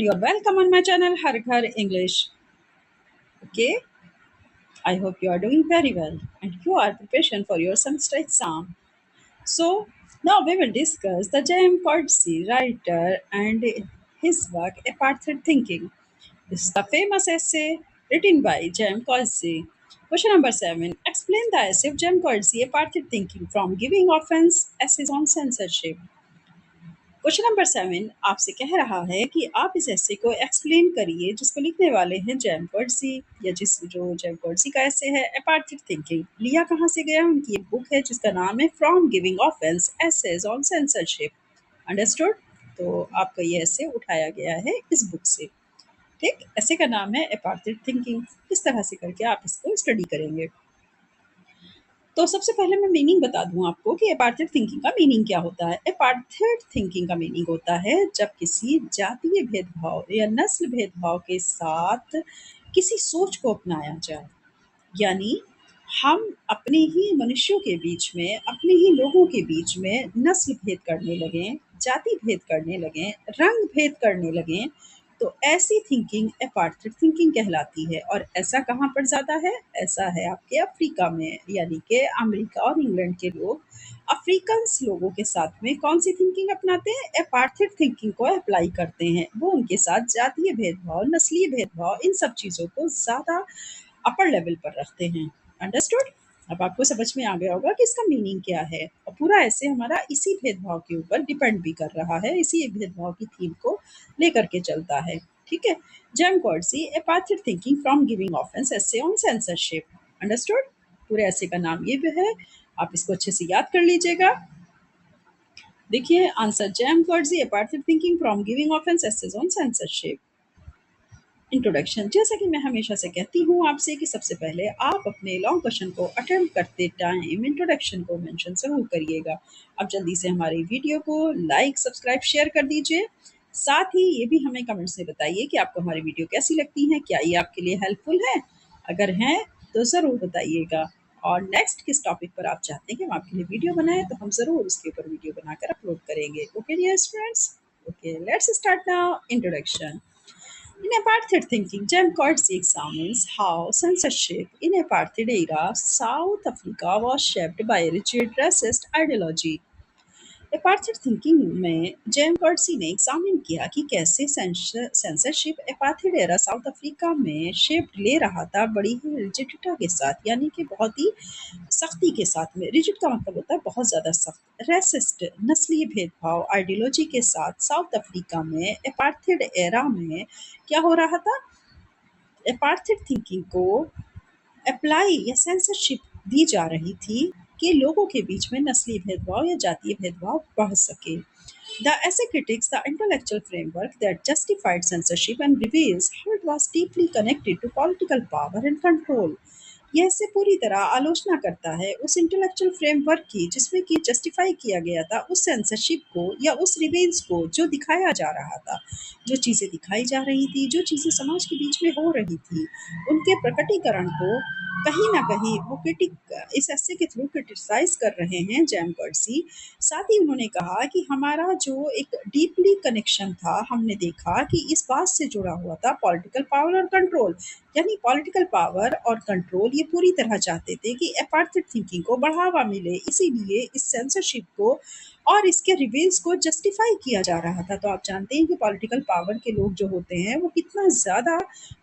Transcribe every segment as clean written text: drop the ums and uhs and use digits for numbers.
you're welcome on my channel Har Ghar English. Okay, I hope you are doing very well and you are preparing for your semester exam. So now we will discuss the J.M. Coetzee writer and his work Apartheid Thinking. This is the famous essay written by J.M. Coetzee. Question number 7. Explain the essay of J.M. Coetzee Apartheid Thinking from Giving Offense Essays on Censorship. Question number 7 आपसे कह रहा है कि आप इस ऐसे को explain करिए जिसको लिखने वाले हैं जैम कोर्सी या जो जैम कोर्सी का ऐसे है अपार्थिव थिंकिंग। लिया कहाँ से गया? उनकी एक बुक है जिसका नाम है from giving offence essays on censorship. Understood? तो आपका ये ऐसे उठाया गया है इस बुक से। ठीक, ऐसे का नाम है अपार्थिव थिंकिंग। इस तरह से करके आप इसको स्टडी करेंगे। तो सबसे पहले मैं मीनिंग बता दूं आपको कि अपार्थिव थिंकिंग का मीनिंग क्या होता है। अपार्थिव थिंकिंग का मीनिंग होता है जब किसी जातीय भेदभाव या नस्ल भेदभाव के साथ किसी सोच को अपनाया जाए, यानी हम अपने ही मनुष्यों के बीच में, अपने ही लोगों के बीच में नस्ल भेद करने लगें, जाति भेद करने लगें, रंग भेद करने लगें, तो ऐसी थिंकिंग अपार्थिव थिंकिंग कहलाती है। और ऐसा कहाँ पर ज़्यादा है? ऐसा है आपके अफ्रीका में, यानी कि अमेरिका और इंग्लैंड के लोग अफ्रीकन्स लोगों के साथ में कौन सी थिंकिंग अपनाते हैं? अपार्थिव थिंकिंग को अप्लाई करते हैं। वो उनके साथ जातीय भेदभाव, नस्लीय भेदभाव, इन सब चीज़ों को ज़्यादा अपर लेवल पर रखते हैं। अंडरस्टूड? अब आपको समझ में आ गया होगा कि इसका मीनिंग क्या है। और पूरा ऐसे हमारा इसी भेदभाव के ऊपर डिपेंड भी कर रहा है, इसी भेदभाव की थीम को लेकर के चलता है। ठीक है, JM Coetzee apartheid thinking from giving offence essay on censorship. Understood? पूरे ऐसे का नाम ये भी है, आप इसको अच्छे से याद कर लीजिएगा। देखिए answer, JM Coetzee apartheid thinking from giving offence essays on censorship. Introduction. जैसा कि मैं हमेशा से कहती हूँ आपसे कि सबसे पहले आप अपने लॉन्ग क्वेश्चन को अटेम्प्ट करते टाइम इंट्रोडक्शन को मेंशन जरूर करिएगा। अब जल्दी से हमारी वीडियो को लाइक, सब्सक्राइब, शेयर कर दीजिए। साथ ही ये भी हमें कमेंट्स में बताइए कि आपको हमारी वीडियो कैसी लगती हैं, क्या ये आपके लिए हेल्पफुल है? अगर हैं तो ज़रूर बताइएगा। और नेक्स्ट किस टॉपिक पर आप चाहते हैं कि हम आपके लिए वीडियो बनाएं, तो हम ज़रूर उसके ऊपर वीडियो बनाकर अपलोड करेंगे। Okay dear friends, okay let's start now. Introduction. In apartheid thinking, Jem Coetzee examines how censorship in apartheid era South Africa was shaped by rigid racist ideology. Apartheid thinking में JM Coetzee ने examine किया कि कैसे censorship apartheid era South Africa में shape ले रहा था बड़ी ही रिजिडिटी के साथ, यानी कि बहुत ही सख्ती के साथ में। रिजिड का मतलब होता है बहुत ज़्यादा सख्त। रेसिस्ट, नस्लीय भेदभाव आइडियोलॉजी के साथ साउथ अफ्रीका में अपार्थिव एरा में क्या हो रहा था? अपार्थिव थिंकिंग को अप्लाई या सेंसरशिप दी जा रही थी कि लोगों के बीच में नस्लीय भेदभाव या जातीय भेदभाव बढ़ सके। The essay critiques the intellectual framework that justified censorship and reveals how it was deeply connected to political power and control. यह से पूरी तरह आलोचना करता है उस इंटेलेक्चुअल फ्रेमवर्क की जिसमें कि जस्टिफाई किया गया था उस सेंसरशिप को या उस रिवेंज को जो दिखाया जा रहा था, जो चीज़ें दिखाई जा रही थी, जो चीज़ें समाज के बीच में हो रही थी, उनके प्रकटीकरण को कहीं ना कहीं वो इस ऐसे के थ्रू क्रिटिसाइज कर रहे हैं जैम कर्सी। साथ ही उन्होंने कहा कि हमारा जो एक डीपली कनेक्शन था, हमने देखा कि इस बात से जुड़ा हुआ था पॉलिटिकल पावर और कंट्रोल, यानी पॉलिटिकल पावर और कंट्रोल ये पूरी तरह चाहते थे कि अपार्थिव थिंकिंग को बढ़ावा मिले, इसीलिए इस सेंसरशिप को और इसके रिवेल्स को जस्टिफाई किया जा रहा था। तो आप जानते हैं कि पॉलिटिकल पावर के लोग जो होते हैं वो कितना ज़्यादा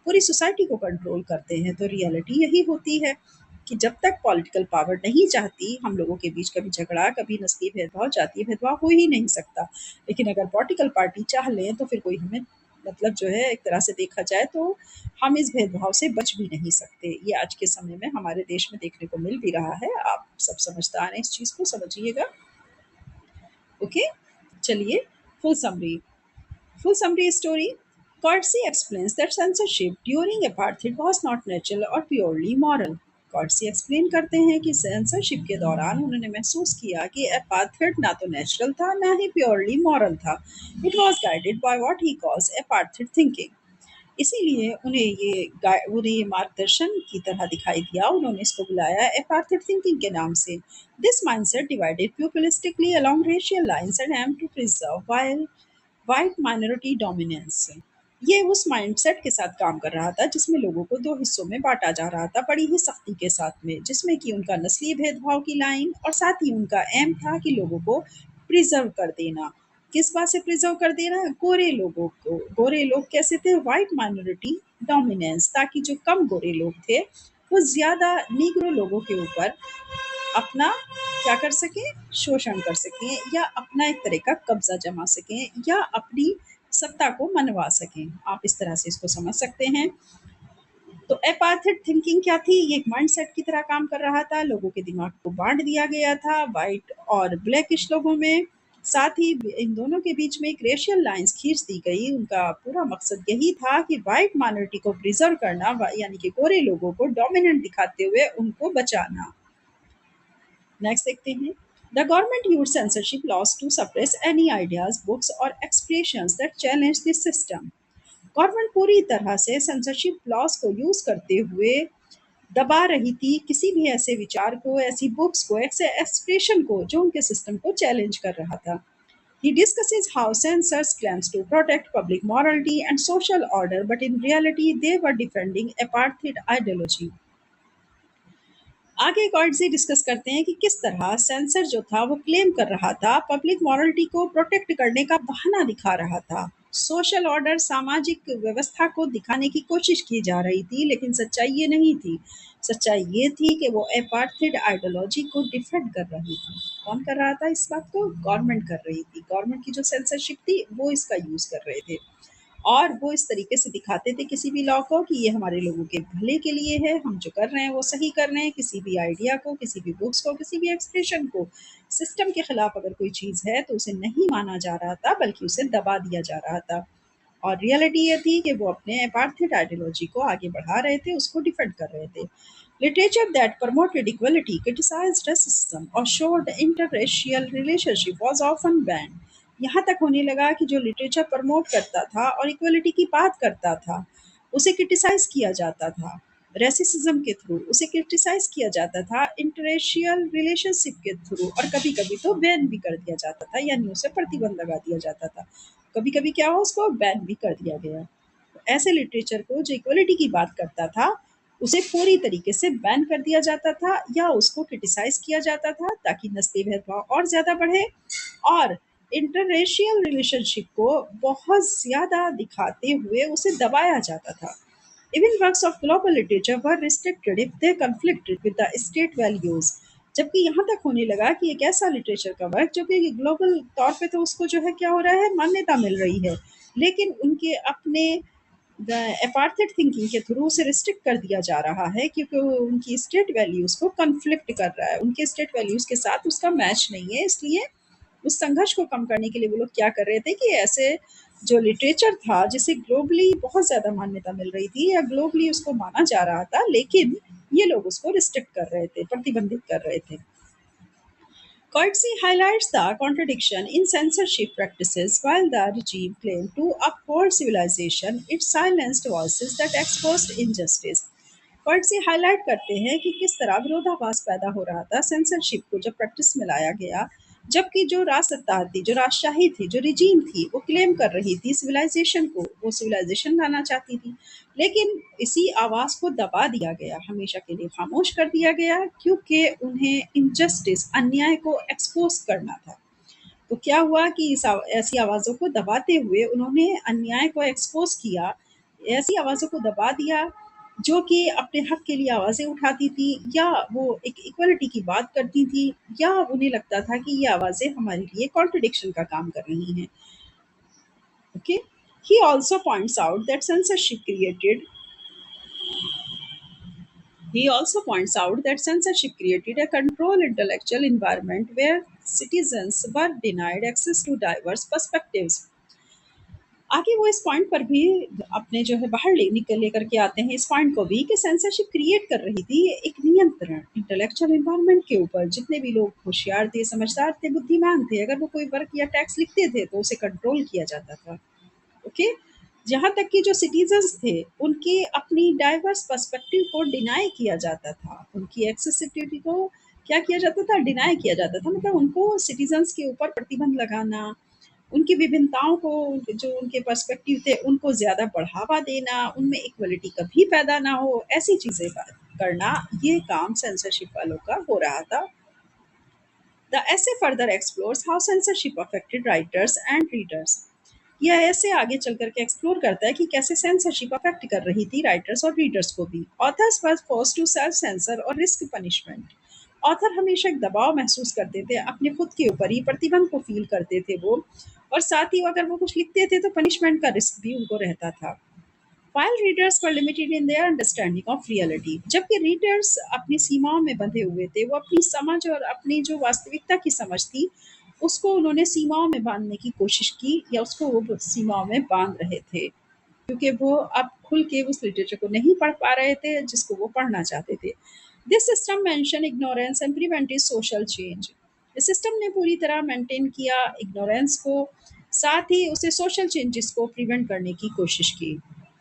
पूरी सोसाइटी को कंट्रोल करते हैं। तो रियलिटी यही होती है कि जब तक पॉलिटिकल पावर नहीं चाहती, हम लोगों के बीच कभी झगड़ा, कभी नस्लीय भेदभाव, जातीय भेदभाव हो ही नहीं सकता। लेकिन अगर पॉलिटिकल पार्टी चाह लें तो फिर कोई हमें मतलब जो है एक तरह से देखा जाए तो हम इस भेदभाव से बच भी नहीं सकते। ये आज के समय में हमारे देश में देखने को मिल भी रहा है। आप सब समझदार हैं, इस चीज़ को समझिएगा। ओके, चलिए full summary story. Coetzee explains that censorship during apartheid was not natural or purely moral. Coetzee explain करते हैं कि सेंसरशिप के दौरान उन्होंने महसूस किया कि अपार्थेड ना तो नेचुरल था ना ही प्योरली मॉरल था। It was guided by what he calls apartheid thinking. इसीलिए उन्हें ये मार्गदर्शन की तरह दिखाई दिया। उन्होंने इसको बुलाया अपार्थेड थिंकिंग के नाम से। This mindset divided pupillistically along racial lines and aimed to preserve while white minority dominance. ये उस माइंडसेट के साथ काम कर रहा था जिसमें लोगों को 2 हिस्सों में बाँटा जा रहा था, बड़ी ही सख्ती के साथ में, जिसमें कि उनका नस्लीय भेदभाव की लाइन और साथ ही उनका एम था कि लोगों को प्रिज़र्व कर देना। किस बात से प्रिज़र्व कर देना? गोरे लोगों को। गोरे लोग कैसे थे? व्हाइट माइनॉरिटी डोमिनेंस, ताकि जो कम गोरे लोग थे, वो ज़्यादा नीग्रो लोगों के ऊपर अपना क्या कर सकें? शोषण कर सकें या अपना एक तरह का कब्ज़ा जमा सकें या अपनी सत्ता को मनवा सकें। आप इस तरह से इसको समझ सकते हैं। तो एपार्थेड थिंकिंग क्या थी? ये एक माइंडसेट की तरह काम कर रहा था। लोगों के दिमाग को बाँट दिया गया था व्हाइट और ब्लैकिश लोगों में। साथ ही इन दोनों के बीच में एक रेशियल लाइन्स खींच दी गई। उनका पूरा मकसद यही था कि व्हाइट माइनॉरिटी को प्रिज़र्व करना, यानी कि गोरे लोगों को डोमिनेंट दिखाते हुए उनको बचाना। नेक्स्ट देखते हैं। The government used censorship laws to suppress any ideas, books or expressions that challenge the system. Government पूरी तरह से सेंसरशिप लॉस को यूज करते हुए दबा रही थी किसी भी ऐसे विचार को, ऐसी बुक्स को, ऐसे एक्सप्रेशन को जो उनके सिस्टम को चैलेंज कर रहा था। He discusses how censors claims to protect public morality and social order, but in reality they were defending apartheid ideology. आगे गॉड से डिस्कस करते हैं कि किस तरह सेंसर जो था वो क्लेम कर रहा था पब्लिक मॉरलिटी को प्रोटेक्ट करने का बहाना दिखा रहा था, सोशल ऑर्डर सामाजिक व्यवस्था को दिखाने की कोशिश की जा रही थी, लेकिन सच्चाई ये नहीं थी। सच्चाई ये थी कि वो एपार्थेड आइडियोलॉजी को डिफेंड कर रही थी। कौन कर रहा था इस बात को? गवर्नमेंट कर रही थी। गवर्नमेंट की जो सेंसरशिप थी वो इसका यूज कर रहे थे और वो इस तरीके से दिखाते थे किसी भी लॉ को कि ये हमारे लोगों के भले के लिए है, हम जो कर रहे हैं वो सही कर रहे हैं। किसी भी आइडिया को, किसी भी बुक्स को, किसी भी एक्सप्रेशन को, सिस्टम के खिलाफ अगर कोई चीज़ है तो उसे नहीं माना जा रहा था, बल्कि उसे दबा दिया जा रहा था। और रियलिटी ये थी कि वो अपने अपार्थेड आइडियोलॉजी को आगे बढ़ा रहे थे, उसको डिफेंड कर रहे थे। Literature that promoted equality, criticized racism, or showed interracial relationship was often banned. यहाँ तक होने लगा कि जो लिटरेचर प्रमोट करता था और इक्वलिटी की बात करता था, उसे क्रिटिसाइज किया जाता था। रेसिज्म के थ्रू उसे क्रिटिसाइज किया जाता था, इंटररेशियल रिलेशनशिप के थ्रू, और कभी-कभी तो बैन भी कर दिया जाता था, यानी उसे प्रतिबंध लगा दिया जाता था। कभी-कभी क्या हुआ, उसको बैन भी कर दिया गया। ऐसे लिटरेचर को जो इक्वलिटी की बात करता था, उसे पूरी तरीके से बैन कर दिया जाता था या उसको क्रिटिसाइज किया जाता था ताकि नस्लीय भेदभाव और ज़्यादा बढ़े, और इंटररेशियल रिलेशनशिप को बहुत ज़्यादा दिखाते हुए उसे दबाया जाता था। Even works of global literature were restricted if they conflicted with the state values. जबकि यहाँ तक होने लगा कि एक ऐसा लिटरेचर का वर्क जो कि ग्लोबल तौर पे तो उसको जो है क्या हो रहा है, मान्यता मिल रही है, लेकिन उनके अपने अपार्थेड थिंकिंग के थ्रू उसे रिस्ट्रिक्ट कर दिया जा रहा है क्योंकि वो उनकी स्टेट वैल्यूज़ को कन्फ्लिक्ट कर रहा है, उनके स्टेट वैल्यूज़ के साथ उसका मैच नहीं है। इसलिए उस संघर्ष को कम करने के लिए वो लोग क्या कर रहे थे कि ऐसे जो लिटरेचर था जिसे ग्लोबली बहुत ज़्यादा मान्यता मिल रही थी या ग्लोबली उसको माना जा रहा था, लेकिन ये लोग उसको रिस्ट्रिक्ट कर रहे थे, प्रतिबंधित कर रहे थे। Coetzee highlights the contradiction in censorship practices. While the regime claimed to uphold civilization, it silenced voices that exposed injustice. Coetzee highlight करते हैं कि किस तरह विरोधाभास पैदा हो रहा था सेंसरशिप को जब प्रैक्टिस में लाया गया, जबकि जो राजसत्ता थी, जो राजशाही थी, जो रिजीम थी, वो क्लेम कर रही थी सिविलाइजेशन को, वो सिविलाइजेशन लाना चाहती थी, लेकिन इसी आवाज़ को दबा दिया गया, हमेशा के लिए खामोश कर दिया गया, क्योंकि उन्हें इनजस्टिस, अन्याय को एक्सपोज करना था। तो क्या हुआ कि ऐसी आवाज़ों को दबाते हुए उन्होंने अन्याय को एक्सपोज किया, ऐसी आवाज़ों को दबा दिया जो कि अपने हक के लिए आवाज़ें उठाती थी या वो एक इक्वलिटी की बात करती थी, या उन्हें लगता था कि ये आवाज़ें हमारे लिए कॉन्ट्रडिक्शन का काम कर रही हैं। Okay, he also points out that censorship created a controlled intellectual environment where citizens were denied access to diverse perspectives. आगे वो इस पॉइंट पर भी अपने जो है बाहर निकल लेकर के आते हैं इस पॉइंट को भी कि सेंसरशिप क्रिएट कर रही थी एक नियंत्रण इंटेलेक्चुअल एनवायरनमेंट के ऊपर। जितने भी लोग होशियार थे, समझदार थे, बुद्धिमान थे, अगर वो कोई वर्क या टैक्स लिखते थे तो उसे कंट्रोल किया जाता था। ओके, यहाँ तक कि जो सिटीजन्स थे उनकी अपनी डाइवर्स पर्सपेक्टिव को डिनाई किया जाता था, उनकी एक्सेसिबिलिटी को क्या किया जाता था, डिनाई किया जाता था। मतलब उनको सिटीजन्स के ऊपर प्रतिबंध लगाना, उनकी विभिन्नताओं को, जो उनके पर्सपेक्टिव थे, उनको ज़्यादा बढ़ावा देना, उनमें इक्वलिटी कभी पैदा ना हो, ऐसी चीज़ें करना, ये काम सेंसरशिप वालों का हो रहा था। द ऐसे further explores how censorship affected writers and readers. यह ऐसे आगे चल करके एक्सप्लोर करता है कि कैसे सेंसरशिप अफेक्ट कर रही थी राइटर्स और रीडर्स को भी। Authors were force to self censor और रिस्क पनिशमेंट। ऑथर हमेशा एक दबाव महसूस करते थे, अपने खुद के ऊपर ही प्रतिबंध को फील करते थे वो, और साथ ही अगर वो कुछ लिखते थे तो पनिशमेंट का रिस्क भी उनको रहता था। While readers were limited in their understanding of reality, जबकि रीडर्स अपनी सीमाओं में बंधे हुए थे, वो अपनी समझ और अपनी जो वास्तविकता की समझ थी, उसको उन्होंने सीमाओं में बांधने की कोशिश की, या उसको वो सीमाओं में बांध रहे थे, क्योंकि वो अब खुल के उस लिटरेचर को नहीं पढ़ पा रहे थे जिसको वो पढ़ना चाहते थे। This system mention ignorance and prevented social change. इस सिस्टम ने पूरी तरह मेंटेन किया इग्नोरेंस को, साथ ही उसे सोशल चेंजेस को प्रिवेंट करने की कोशिश की।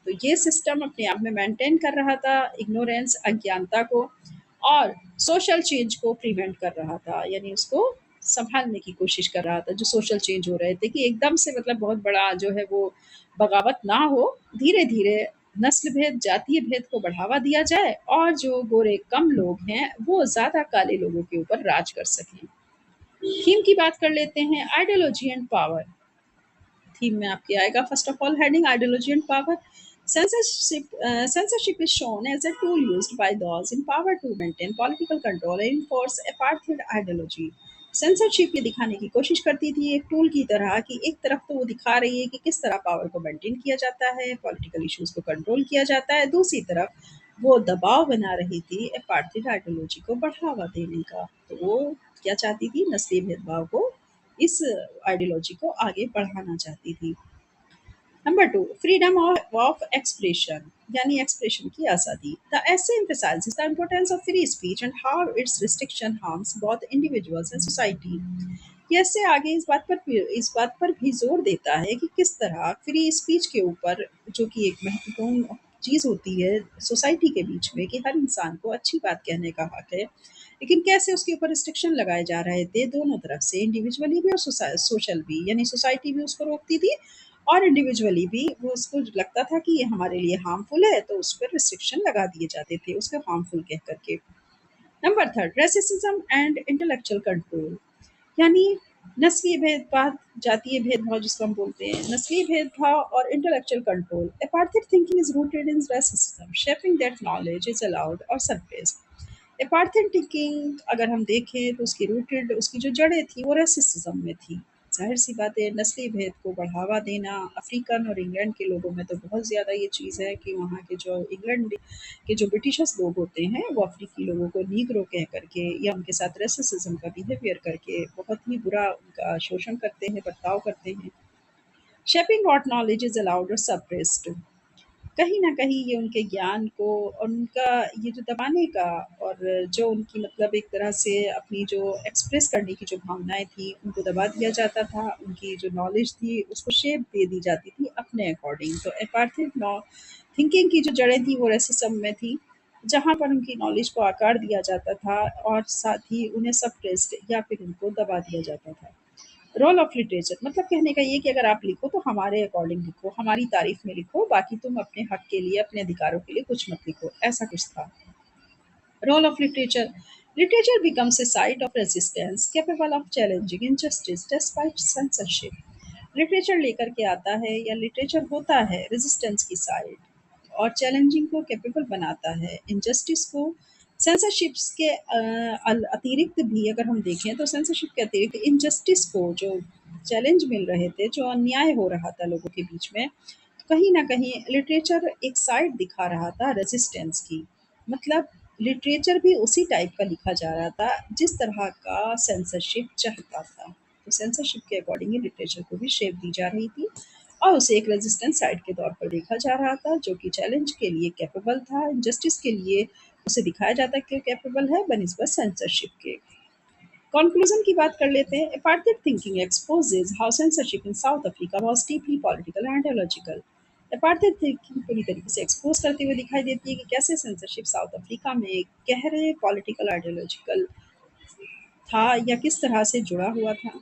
तो ये सिस्टम अपने आप में मेंटेन कर रहा था इग्नोरेंस, अज्ञानता को, और सोशल चेंज को प्रिवेंट कर रहा था, यानी उसको संभालने की कोशिश कर रहा था। जो सोशल चेंज हो रहे थे कि एकदम से मतलब बहुत बड़ा जो है वो बगावत ना हो, धीरे धीरे नस्ल भेद, जातीय भेद को बढ़ावा दिया जाए, और जो गोरे कम लोग हैं वो ज्यादा काले लोगों के ऊपर राज कर सकें। थीम की बात कर लेते हैं, आइडियोलॉजी एंड पावर। थीम में आपके आएगा first of all heading ideology and power. Censorship is shown as a tool used by those in power to maintain political control and enforce apartheid ideology. Censorship ये दिखाने की कोशिश करती थी एक टूल की तरह, कि एक तरफ तो वो दिखा रही है कि किस तरह पावर को मेंटेन किया जाता है, पॉलिटिकल इश्यूज को कंट्रोल किया जाता है, दूसरी तरफ वो दबाव बना रही थी अपार्थाइड आइडियोलॉजी को बढ़ावा देने का। तो वो क्या चाहती थी, नस्लीय भेदभाव को, इस आइडियोलॉजी को आगे बढ़ाना चाहती थी। नंबर 2, फ्रीडम ऑफ एक्सप्रेशन, यानी एक्सप्रेशन की आज़ादी। द ऐसे emphasizes the importance of free speech and how its restriction harms both individuals and society. ये ऐसे आगे इस बात पर भी जोर देता है कि किस तरह फ्री स्पीच के ऊपर, जो कि एक महत्वपूर्ण चीज़ होती है सोसाइटी के बीच में, कि हर इंसान को अच्छी बात कहने का हक है, लेकिन कैसे उसके ऊपर रिस्ट्रिक्शन लगाए जा रहे थे दोनों तरफ से, इंडिविजुअली भी और सोशल भी, यानी सोसाइटी भी उसको रोकती थी, और इंडिविजुअली भी वो उसको लगता था कि ये हमारे लिए हार्मफुल है, तो उस पर रिस्ट्रिक्शन लगा दिए जाते थे उसको हार्मफुल कह करके। Number third, racism and intellectual control, यानी नस्लीय भेदभाव, जातीय भेदभाव जिसको हम बोलते हैं, नस्लीय भेदभाव और intellectual control. Apartheid thinking is rooted in racism, shaping that knowledge is allowed और सप्रेस्ड। अपार्थाइड थिंकिंग अगर हम देखें तो उसकी रूटेड, उसकी जो जड़ें थी वो रेसिज्म में थी। ज़ाहिर सी बात है, नस्लीय भेद को बढ़ावा देना, अफ्रीकन और इंग्लैंड के लोगों में तो बहुत ज़्यादा ये चीज़ है कि वहाँ के जो इंग्लैंड के जो ब्रिटिशर्स लोग होते हैं, वो अफ्रीकी लोगों को नीग्रो कह करके या उनके साथ रेसिज्म का बिहेवियर करके बहुत ही बुरा उनका शोषण करते हैं, बर्ताव करते हैं। Shaping what knowledge is allowed और सप्रेस्ड, कहीं न कहीं ये उनके ज्ञान को और उनका ये जो दबाने का, और जो उनकी मतलब एक तरह से अपनी जो एक्सप्रेस करने की जो भावनाएँ थी, उनको दबा दिया जाता था। उनकी जो नॉलेज थी, उसको शेप दे दी जाती थी अपने अकॉर्डिंग। तो अपार्थाइड थिंकिंग की जो जड़ें थी, वो रेसिज्म में थी, जहाँ पर उनकी नॉलेज को आकार दिया जाता था, और साथ ही उन्हें सप्रेस्ड या फिर उनको दबा दिया जाता था। रोल ऑफ लिटरेचर मतलब कहने का ये कि अगर आप लिखो तो हमारे अकॉर्डिंग लिखो, हमारी तारीफ में लिखो, बाकी तुम अपने हक के लिए, अपने अधिकारों के लिए कुछ मत लिखो, ऐसा कुछ था। Role of literature, literature becomes a site of resistance capable of challenging injustice despite censorship. Literature लेकर के आता है, या लिटरेचर होता है रेजिस्टेंस की साइड, और चैलेंजिंग को कैपेबल बनाता है, इनजस्टिस को। सेंसरशिप्स के अतिरिक्त भी अगर हम देखें तो सेंसरशिप के अतिरिक्त इनजस्टिस को, जो चैलेंज मिल रहे थे, जो अन्याय हो रहा था लोगों के बीच में, कहीं न कहीं लिटरेचर एक साइड दिखा रहा था रेजिस्टेंस की। मतलब लिटरेचर भी उसी टाइप का लिखा जा रहा था जिस तरह का सेंसरशिप चाहता था। तो सेंसरशिप के अकॉर्डिंग ही लिटरेचर को भी शेप दी जा रही थी, और उसे एक रेजिस्टेंस साइड के तौर पर देखा जा रहा था, जो कि चैलेंज के लिए कैपेबल था, जस्टिस के लिए उसे दिखाया जाता कि कैपेबल है बनिस्बत सेंसरशिप के। कंक्लूजन की बात कर लेते हैं। Apartheid thinking exposes how censorship in south Africa was deeply political and ideological. Apartheid thinking पूरी तरीके से एक्सपोज करते हुए दिखाई देती है कि कैसे सेंसरशिप साउथ अफ्रीका में एक गहरे पॉलिटिकल आइडियोलॉजिकल था, या किस तरह से जुड़ा हुआ था।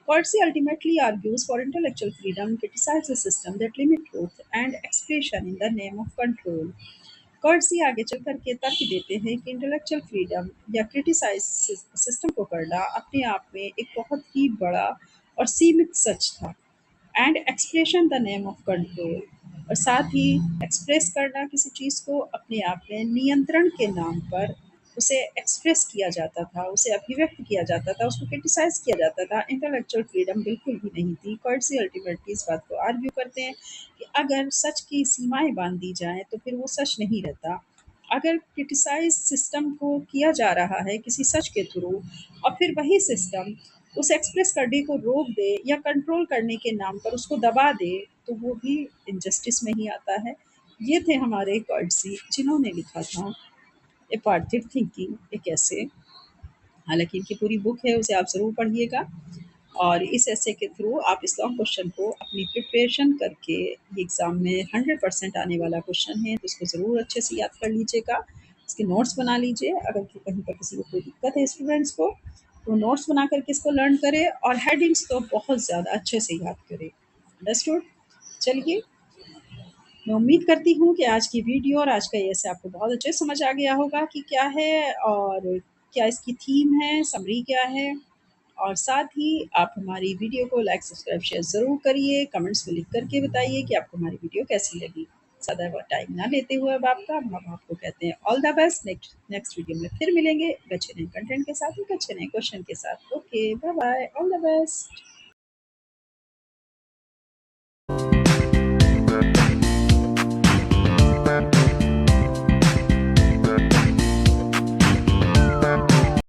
Courtesy ultimately argues for intellectual freedom, criticizes system that limit growth and expression in the name of control. Courtesy आगे चल करके तर्क देते हैं कि इंटेलेक्चुअल फ्रीडम या क्रिटिसाइज सिस्टम को करना अपने आप में एक बहुत ही बड़ा और सीमित सच था and expression the name of control, और साथ ही एक्सप्रेस करना किसी चीज़ को अपने आप में नियंत्रण के नाम पर उसे एक्सप्रेस किया जाता था, उसे अभिव्यक्त किया जाता था, उसको क्रिटिसाइज किया जाता था। इंटेलेक्चुअल फ्रीडम बिल्कुल भी नहीं थी। कर्टसी अल्टीमेटली इस बात को आर्ग्यू करते हैं कि अगर सच की सीमाएं बांध दी जाएं तो फिर वो सच नहीं रहता। अगर क्रिटिसाइज सिस्टम को किया जा रहा है किसी सच के थ्रू और फिर वही सिस्टम उस एक्सप्रेस करने को रोक दे या कंट्रोल करने के नाम पर उसको दबा दे, तो वो भी इनजस्टिस में ही आता है। ये थे हमारे कर्टसी जिन्होंने लिखा था ए पार्थिव थिंकिंग एक ऐसे। हालांकि इनकी पूरी बुक है, उसे आप ज़रूर पढ़िएगा। और इस ऐसे के थ्रू आप इस लॉन्ग क्वेश्चन को अपनी प्रिपरेशन करके, ये एग्ज़ाम में 100% आने वाला क्वेश्चन है, तो इसको ज़रूर अच्छे से याद कर लीजिएगा। इसके नोट्स बना लीजिए। अगर कहीं पर किसी को कोई दिक्कत है स्टूडेंट्स को, तो नोट्स बना करके इसको लर्न करें और हेडिंग्स तो बहुत ज़्यादा अच्छे से याद करें। अंडरस्टूड? चलिए, मैं उम्मीद करती हूँ कि आज की वीडियो और आज का ये ऐसे आपको बहुत अच्छे से समझ आ गया होगा कि क्या है और क्या इसकी थीम है, समरी क्या है। और साथ ही आप हमारी वीडियो को लाइक, सब्सक्राइब, शेयर ज़रूर करिए। कमेंट्स में लिख करके बताइए कि आपको हमारी वीडियो कैसी लगी। ज़्यादा टाइम ना लेते हुए अब आपका, हम आपको कहते हैं all the best. Next next video में फिर मिलेंगे एक अच्छे नए कंटेंट के साथ, एक अच्छे नए क्वेश्चन के साथ। Okay, bye bye, all the best.